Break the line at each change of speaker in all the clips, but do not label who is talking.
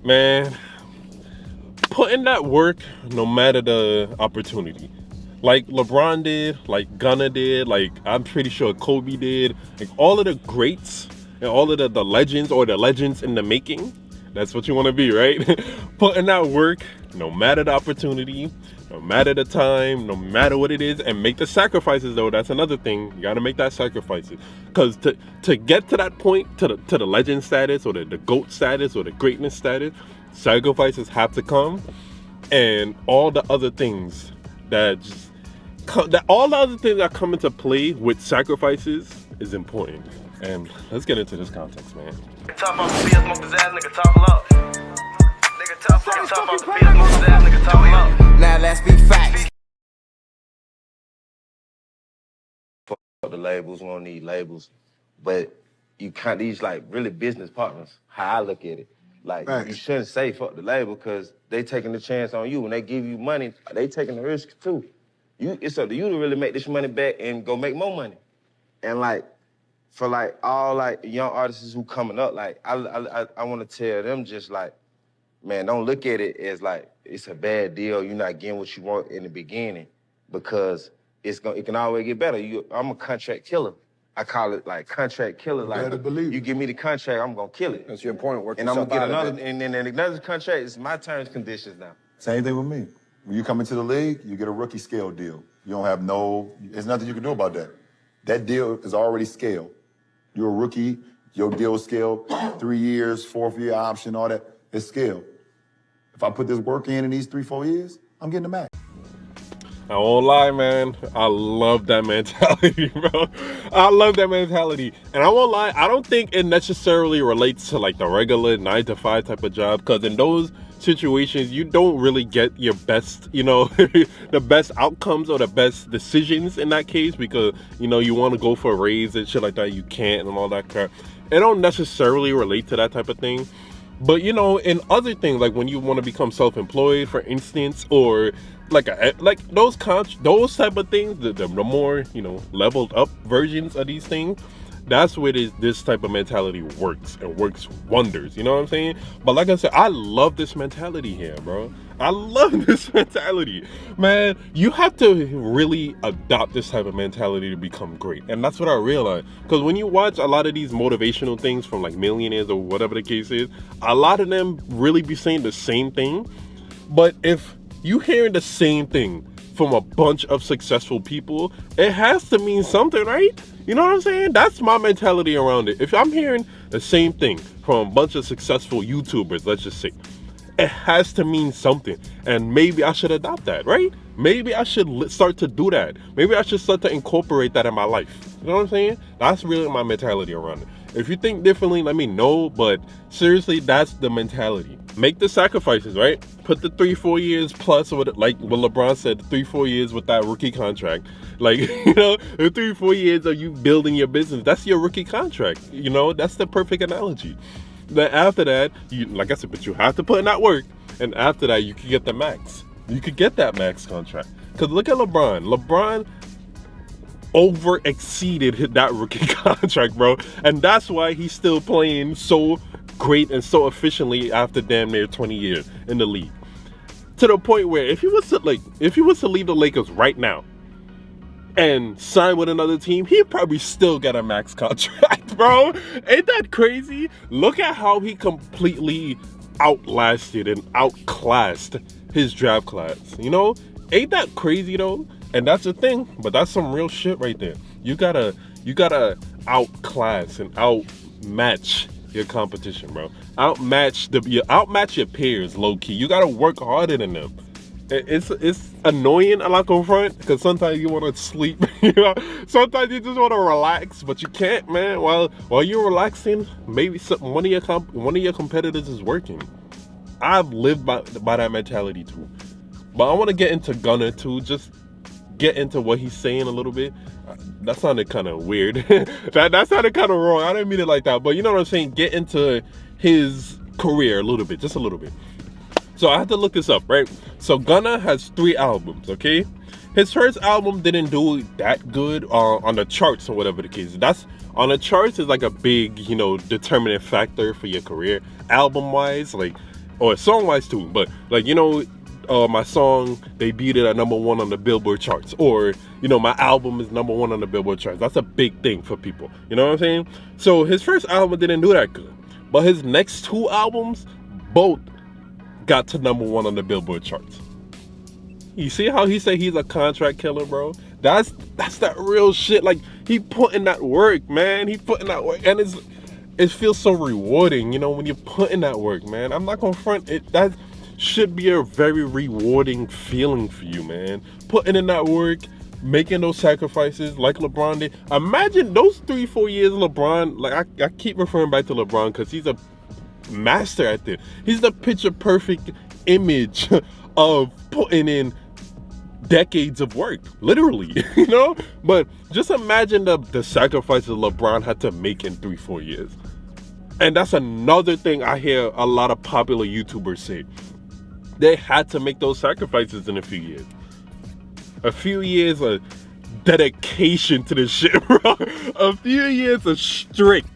Man, put in that work no matter the opportunity. Like LeBron did, like Gunna did, like I'm pretty sure Kobe did, like all of the greats and all of the legends or the legends in the making. That's what you want to be, right? Put in that work no matter the opportunity, no matter the time, no matter what it is, and make the sacrifices though. That's another thing. You gotta make that sacrifices. Cause to get to that point, to the legend status or the GOAT status or the greatness status, sacrifices have to come, and all the other things that just that all the other things that come into play with sacrifices is important. And let's get into this context, man.
Top off the field, smoke his ass, nigga, talk up. Nigga, top off the field, smoke his ass, nigga, talk up.
Now let's be facts.
Fuck the labels, we don't need labels. But you can't, these like really business partners, how I look at it. Like, you shouldn't say fuck the label because they taking the chance on you. When they give you money, they taking the risk too. It's up to you to really make this money back and go make more money. And like, for like all like young artists who coming up, like I want to tell them just like, man, don't look at it as like it's a bad deal. You're not getting what you want in the beginning because it can always get better. I'm a contract killer. I call it like contract killer. Like you give me the contract, I'm gonna kill it.
That's your point. Work
and I'm gonna get another, and then another contract. It's my terms and conditions now.
Same thing with me. When you come into the league, you get a rookie scale deal. You don't have there's nothing you can do about that. That deal is already scaled. You're a rookie, your deal is scaled, 3 years, 4th year option, all that, it's scaled. If I put this work in these 3-4 years, I'm getting the max.
I won't lie, man. I love that mentality, bro. I love that mentality. And I won't lie, I don't think it necessarily relates to like the regular 9-to-5 type of job, because in those situations, you don't really get your best, the best outcomes or the best decisions in that case, because, you want to go for a raise and shit like that. You can't and all that crap. It don't necessarily relate to that type of thing. But, in other things, like when you want to become self-employed, for instance, or like those type of things, the more, leveled up versions of these things, that's where this type of mentality works and works wonders. You know what I'm saying? But like I said, I love this mentality here, bro. I love this mentality. Man, you have to really adopt this type of mentality to become great. And that's what I realized. Because when you watch a lot of these motivational things from like millionaires or whatever the case is, a lot of them really be saying the same thing. But if you hearing the same thing from a bunch of successful people, it has to mean something, right? You know what I'm saying? That's my mentality around it. If I'm hearing the same thing from a bunch of successful YouTubers, let's just say, it has to mean something. And maybe I should adopt that, right? Maybe I should start to do that. Maybe I should start to incorporate that in my life. You know what I'm saying? That's really my mentality around it. If you think differently, let me know. But seriously, that's the mentality. Make the sacrifices, right? Put the 3-4 years plus, like what LeBron said, 3-4 years with that rookie contract. Like, the 3-4 years of you building your business, that's your rookie contract. That's the perfect analogy. Then after that, like I said, but you have to put in that work. And after that, you can get the max. You could get that max contract. Because look at LeBron. LeBron over exceeded that rookie contract, bro. And that's why he's still playing so great and so efficiently after damn near 20 years in the league. To the point where if he was to leave the Lakers right now and sign with another team, he'd probably still get a max contract, bro. Ain't that crazy? Look at how he completely outlasted and outclassed his draft class. Ain't that crazy though? And that's the thing, but that's some real shit right there. You gotta outclass and outmatch your competition, bro. Outmatch your peers, low key. You gotta work harder than them. It's annoying a lot of front, because sometimes you want to sleep. Sometimes you just want to relax, but you can't, man. While you're relaxing, maybe one of your competitors is working. I've lived by that mentality too. But I want to get into Gunna too. Just get into what he's saying a little bit. That sounded kind of weird. that sounded kind of wrong. I didn't mean it like that. But you know what I'm saying? Get into his career a little bit, just a little bit. So I had to look this up, right? So Gunna has 3 albums, okay? His first album didn't do that good on the charts or whatever the case. That's on the charts is like a big, determinant factor for your career. Album-wise, like or song-wise too, but like, you know, my song, they beat it at #1 on the Billboard charts, or, you know, my album is #1 on the Billboard charts. That's a big thing for people, you know what I'm saying? So his first album didn't do that good, but his next 2 albums both got to #1 on the Billboard charts. You see how he said he's a contract killer, bro? That's that real shit. Like, he put in that work, man. He put in that work, and it feels so rewarding, you know, when you're putting that work, man. I'm not gonna front it. That should be a very rewarding feeling for you, man. Putting in that work, making those sacrifices like LeBron did. Imagine those 3-4 years LeBron, like I keep referring back to LeBron because he's a master at this. He's the picture perfect image of putting in decades of work, literally, you know? But just imagine the sacrifices LeBron had to make in 3-4 years. And that's another thing I hear a lot of popular YouTubers say. They had to make those sacrifices in a few years. A few years of dedication to this shit, bro. A few years of strict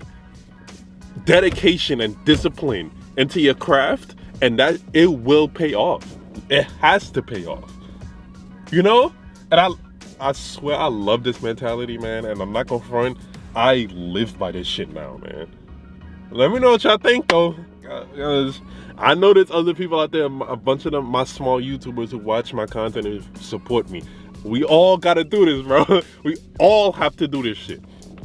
dedication and discipline into your craft, and that it will pay off. It has to pay off. You know? And I swear I love this mentality, man, and I'm not gonna front. I live by this shit now, man. Let me know what y'all think, though. I know there's other people out there, a bunch of them, my small YouTubers who watch my content and support me. We all gotta do this, bro. We all have to do this shit.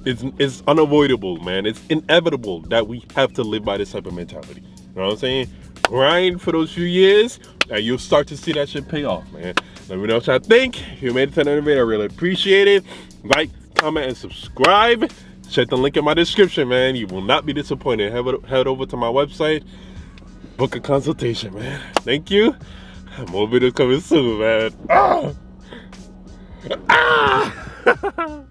It's unavoidable, man. It's inevitable that we have to live by this type of mentality. You know what I'm saying? Grind for those few years, and you'll start to see that shit pay off, man. Let me know what y'all think. If you made it to the end of it, I really appreciate it. Like, comment, and subscribe. Check the link in my description, man. You will not be disappointed. Head over to my website. Book a consultation, man. Thank you. More videos coming soon, man. Ah! Ah!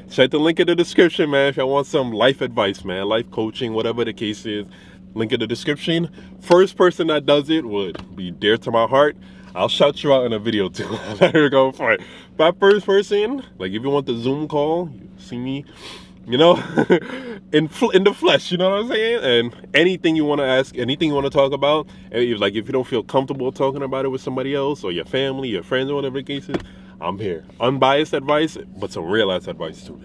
Check the link in the description, man, if y'all want some life advice, man, life coaching, whatever the case is. Link in the description. First person that does it would be dear to my heart. I'll shout you out in a video too. There we go for it. That first person, like if you want the Zoom call, you see me, you know, in the flesh, you know what I'm saying? And anything you want to ask, anything you want to talk about, and if you don't feel comfortable talking about it with somebody else or your family, your friends, or whatever the case is, I'm here. Unbiased advice, but some real ass advice too.